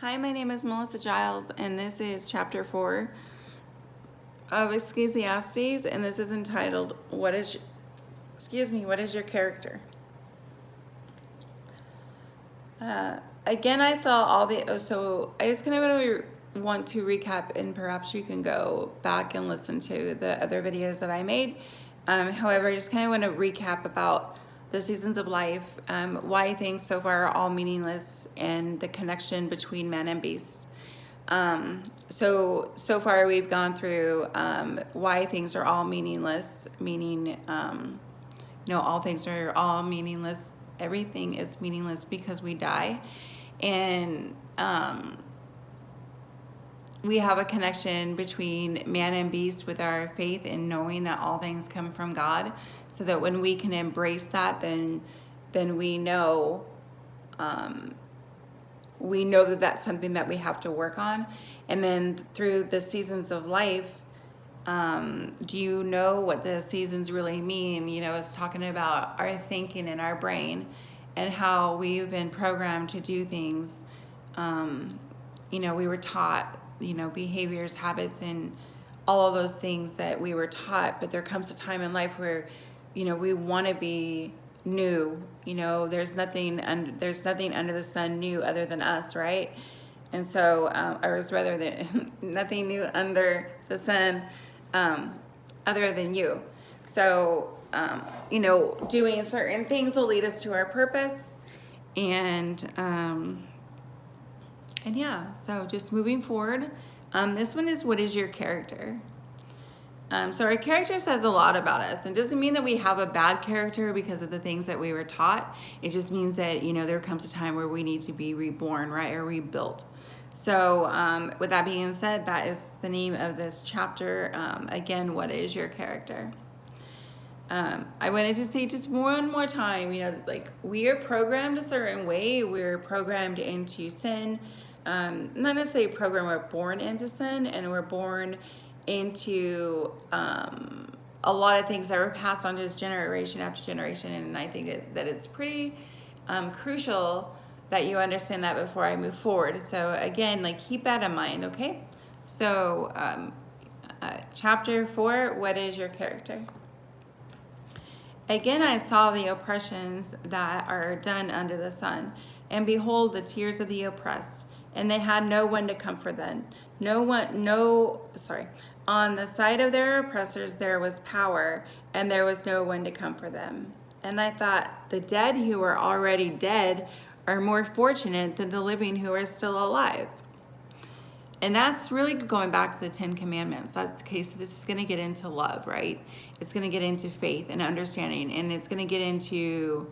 Hi, my name is Melissa Giles, and this is chapter 4 of Ecclesiastes, and this is entitled, what is your character? Again, I saw all the, so I just kind of really want to recap, and perhaps you can go back and listen to the other videos that I made. However, I just kind of want to recap about the seasons of life, why things so far are all meaningless, and the connection between man and beast. So far we've gone through why things are all meaningless, meaning, all things are all meaningless. Everything is meaningless because we die. And we have a connection between man and beast with our faith in knowing that all things come from God, so that when we can embrace that, then we know that that's something that we have to work on. And then through the seasons of life, do you know what the seasons really mean? It's talking about our thinking and our brain and how we've been programmed to do things. We were taught, behaviors, habits, and all of those things that we were taught. But there comes a time in life where, we want to be new. There's nothing under the sun new other than us, right? And so, nothing new under the sun other than you. So, doing certain things will lead us to our purpose, and yeah, so just moving forward. This one is, what is your character? So our character says a lot about us, and doesn't mean that we have a bad character because of the things that we were taught. It just means that, there comes a time where we need to be reborn, right, or rebuilt. So with that being said, that is the name of this chapter. Again, what is your character? I wanted to say just one more time, we are programmed a certain way. We're programmed into sin. Not necessarily programmed, we're born into sin, and we're born into a lot of things that were passed on to us generation after generation. And I think that it's pretty crucial that you understand that before I move forward. So again, keep that in mind, okay? So chapter 4, what is your character? Again, I saw the oppressions that are done under the sun, and behold, the tears of the oppressed, and they had no one to comfort them. On the side of their oppressors there was power, and there was no one to comfort them. And I thought, the dead who are already dead are more fortunate than the living who are still alive. And that's really going back to the 10 Commandments. That's the case. This is going to get into love, right? It's going to get into faith and understanding, and it's going to get into,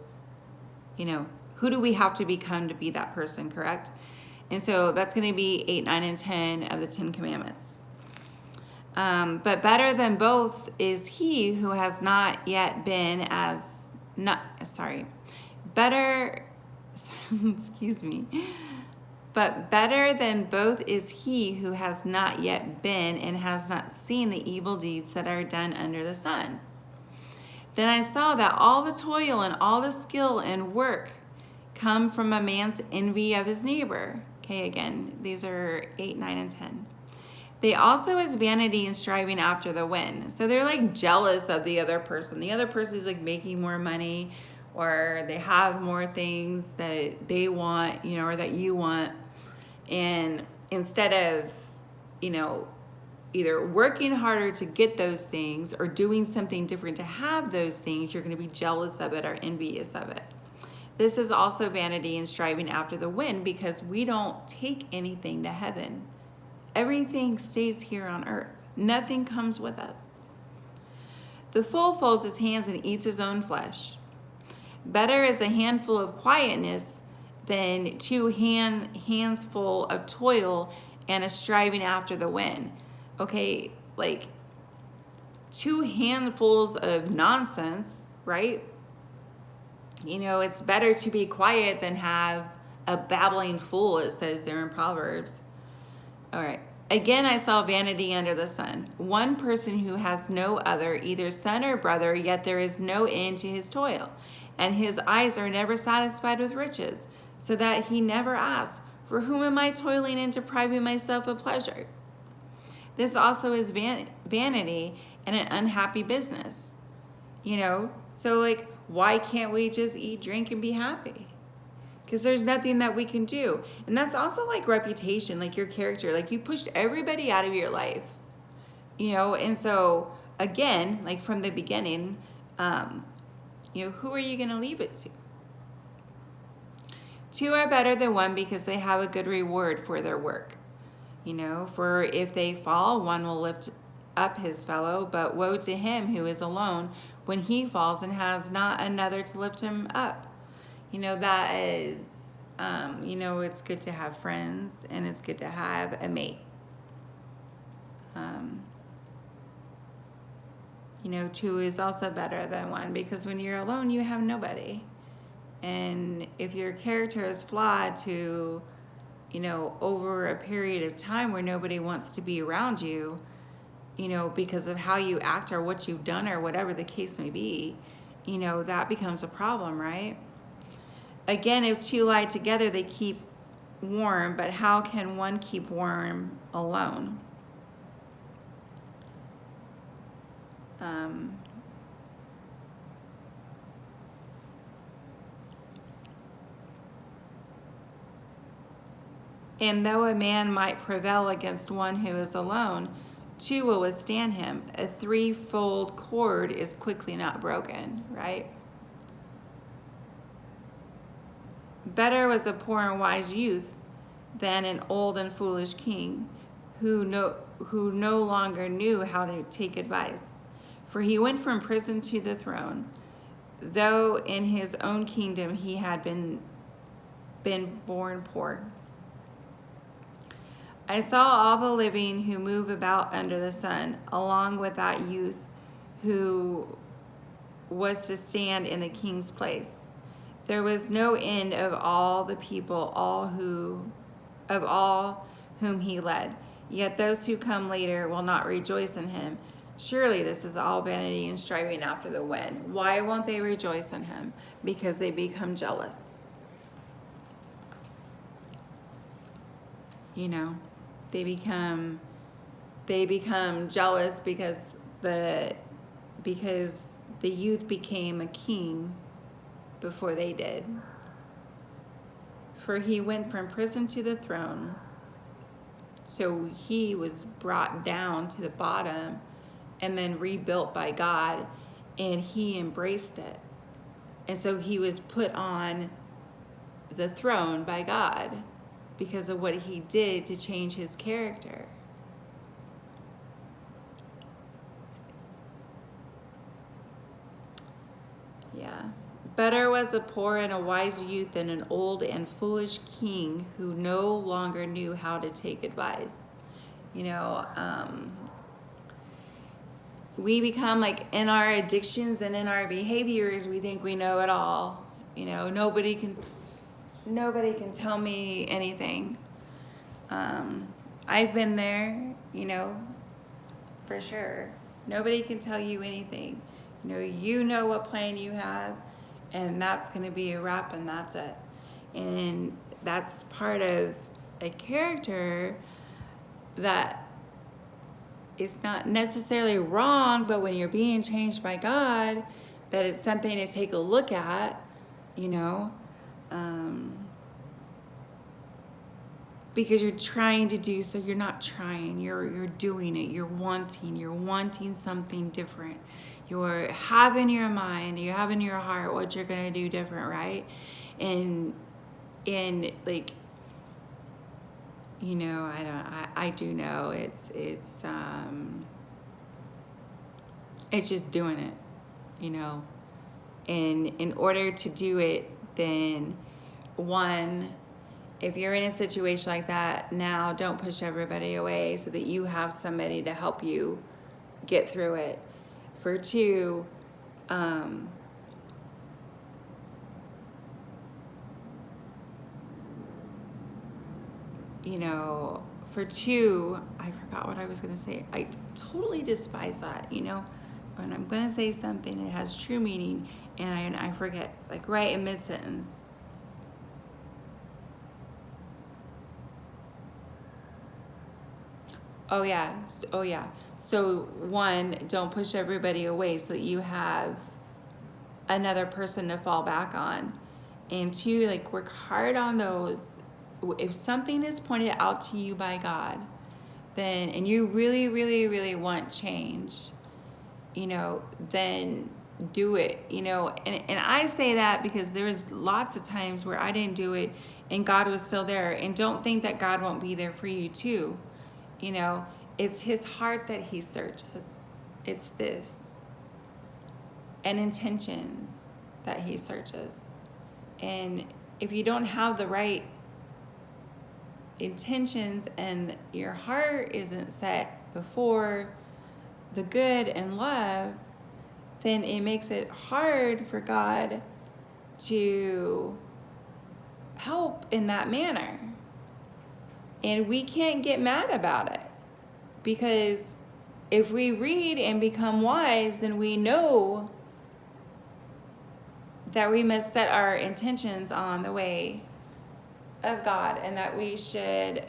who do we have to become to be that person, correct? And so that's going to be 8, 9, and 10 of the 10 Commandments. But better than both is he who has not yet been But better than both is he who has not yet been and has not seen the evil deeds that are done under the sun. Then I saw that all the toil and all the skill and work come from a man's envy of his neighbor. Okay, again, these are 8, 9, and 10. They also is vanity and striving after the wind. So they're jealous of the other person. The other person is making more money, or they have more things that they want, or that you want. And instead of, either working harder to get those things or doing something different to have those things, you're going to be jealous of it or envious of it. This is also vanity and striving after the wind, because we don't take anything to heaven. Everything stays here on earth. Nothing comes with us. The fool folds his hands and eats his own flesh. Better is a handful of quietness than 2 hands full of toil and a striving after the wind. Okay, 2 handfuls of nonsense, right? It's better to be quiet than have a babbling fool, it says there in Proverbs. All right. Again, I saw vanity under the sun. One person who has no other, either son or brother, yet there is no end to his toil, and his eyes are never satisfied with riches, so that he never asks, For whom am I toiling and depriving myself of pleasure? This also is vanity and an unhappy business. So like, why can't we just eat, drink, and be happy? Because there's nothing that we can do. And that's also like reputation, like your character. Like, you pushed everybody out of your life, and so again, like from the beginning, who are you going to leave it to? Two are better than one because they have a good reward for their work. For if they fall, one will lift up his fellow, but woe to him who is alone when he falls and has not another to lift him up. That is, it's good to have friends and it's good to have a mate. Two is also better than one because when you're alone, you have nobody. And if your character is flawed to, over a period of time where nobody wants to be around you, because of how you act or what you've done or whatever the case may be, that becomes a problem, right? Again, if two lie together, they keep warm, but how can one keep warm alone? And though a man might prevail against one who is alone, two will withstand him. A threefold cord is quickly not broken, right? Better was a poor and wise youth than an old and foolish king who no longer knew how to take advice. For he went from prison to the throne, though in his own kingdom he had been born poor. I saw all the living who move about under the sun, along with that youth who was to stand in the king's place. There was no end of all the people, all whom he led. Yet those who come later will not rejoice in him. Surely this is all vanity and striving after the wind. Why won't they rejoice in him? Because they become jealous. They become jealous because the youth became a king before they did. For he went from prison to the throne. So he was brought down to the bottom and then rebuilt by God, and he embraced it. And so he was put on the throne by God because of what he did to change his character. Yeah. Better was a poor and a wise youth than an old and foolish king who no longer knew how to take advice. We become like in our addictions and in our behaviors, we think we know it all. Nobody can tell me anything. I've been there, for sure. Nobody can tell you anything. You know what plan you have, and that's going to be a wrap, and that's it. And that's part of a character that is not necessarily wrong, but when you're being changed by God, that it's something to take a look at, because you're trying to do, so you're not trying, you're doing it, you're wanting something different. You're having your mind, you have in your heart what you're going to do different, right? And like, I do know it's just doing it, and in order to do it, then one, if you're in a situation like that now, don't push everybody away so that you have somebody to help you get through it. For two, for two, I forgot what I was going to say. I totally despise that, when I'm going to say something, it has true meaning, and I forget, like right in mid-sentence. Oh yeah. Oh yeah. So one, don't push everybody away so that you have another person to fall back on. And two, like work hard on those. If something is pointed out to you by God, then, and you really, really, really want change, then do it, and I say that because there was lots of times where I didn't do it and God was still there. And don't think that God won't be there for you too. It's his heart that he searches. It's this. And intentions that he searches. And if you don't have the right intentions and your heart isn't set before the good and love, then it makes it hard for God to help in that manner. And we can't get mad about it, because if we read and become wise, then we know that we must set our intentions on the way of God, and that we should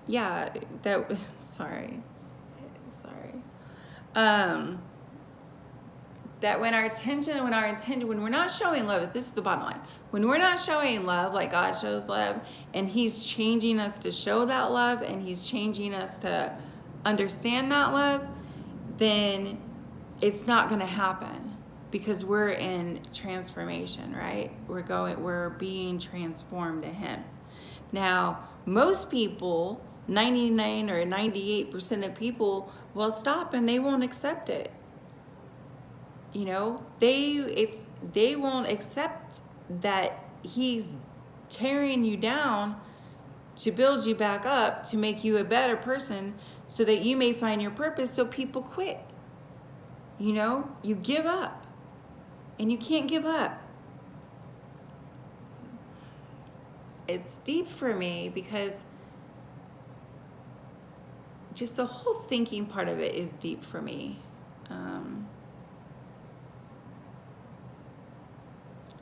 yeah, that sorry that when we're not showing love, this is the bottom line, when we're not showing love like God shows love, and he's changing us to show that love, and he's changing us to understand that love, then it's not going to happen, because we're in transformation, right? We're being transformed to him. Now, most people, 99 or 98% of people, will stop and they won't accept it. They won't accept that he's tearing you down to build you back up, to make you a better person so that you may find your purpose. So people quit. You give up, and you can't give up. It's deep for me, because just the whole thinking part of it is deep for me.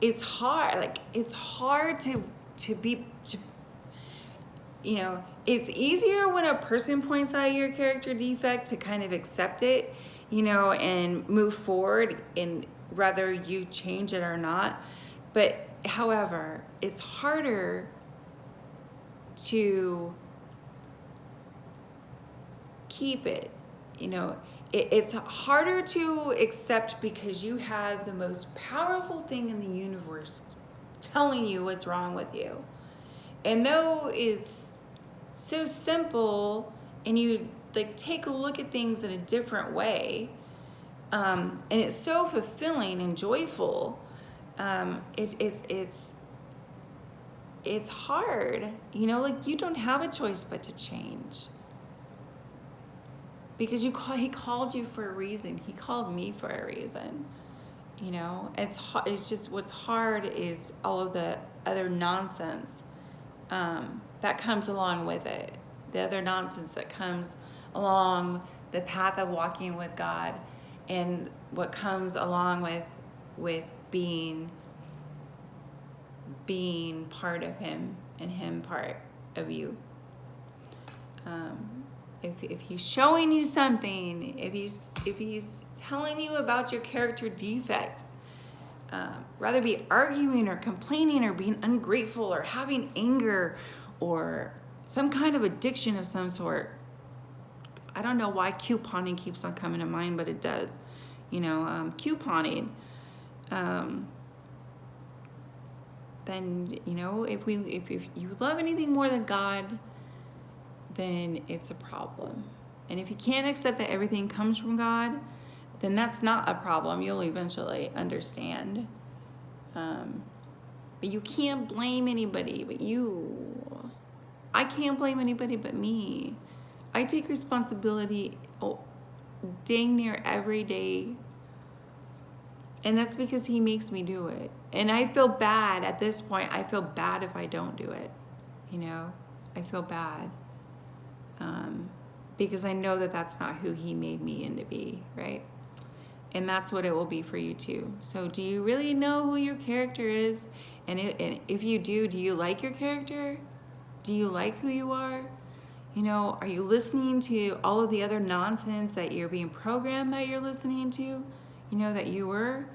It's hard. It's hard it's easier when a person points out your character defect to kind of accept it, and move forward, and whether you change it or not. But however, it's harder to keep it. It's harder to accept, because you have the most powerful thing in the universe telling you what's wrong with you. And though it's so simple, and you take a look at things in a different way, and it's so fulfilling and joyful, it's hard, you don't have a choice but to change. Because he called you for a reason. He called me for a reason. It's just, what's hard is all of the other nonsense that comes along with it. The other nonsense that comes along the path of walking with God, and what comes along with being part of him, and him part of you. If he's showing you something, if he's telling you about your character defect, rather be arguing or complaining or being ungrateful or having anger or some kind of addiction of some sort. I don't know why couponing keeps on coming to mind, but it does. Couponing. Then if you love anything more than God, then it's a problem. And if you can't accept that everything comes from God, then that's not a problem. You'll eventually understand. But you can't blame anybody but you. I can't blame anybody but me. I take responsibility dang near every day. And that's because he makes me do it. And I feel bad at this point. I feel bad if I don't do it. I feel bad. Because I know that that's not who he made me into be, right? And that's what it will be for you too. So do you really know who your character is? And if you do you like your character? Do you like who you are? You know, are you listening to all of the other nonsense that you're being programmed that you're listening to? You know, that you were?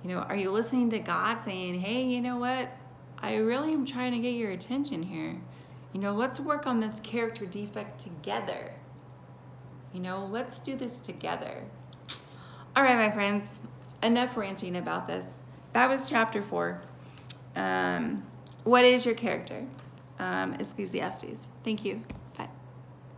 You know, are you listening to God saying, hey, you know what? I really am trying to get your attention here. You know, let's work on this character defect together. You know, let's do this together. All right, my friends, enough ranting about this. That was chapter 4. What is your character? Ecclesiastes. Thank you.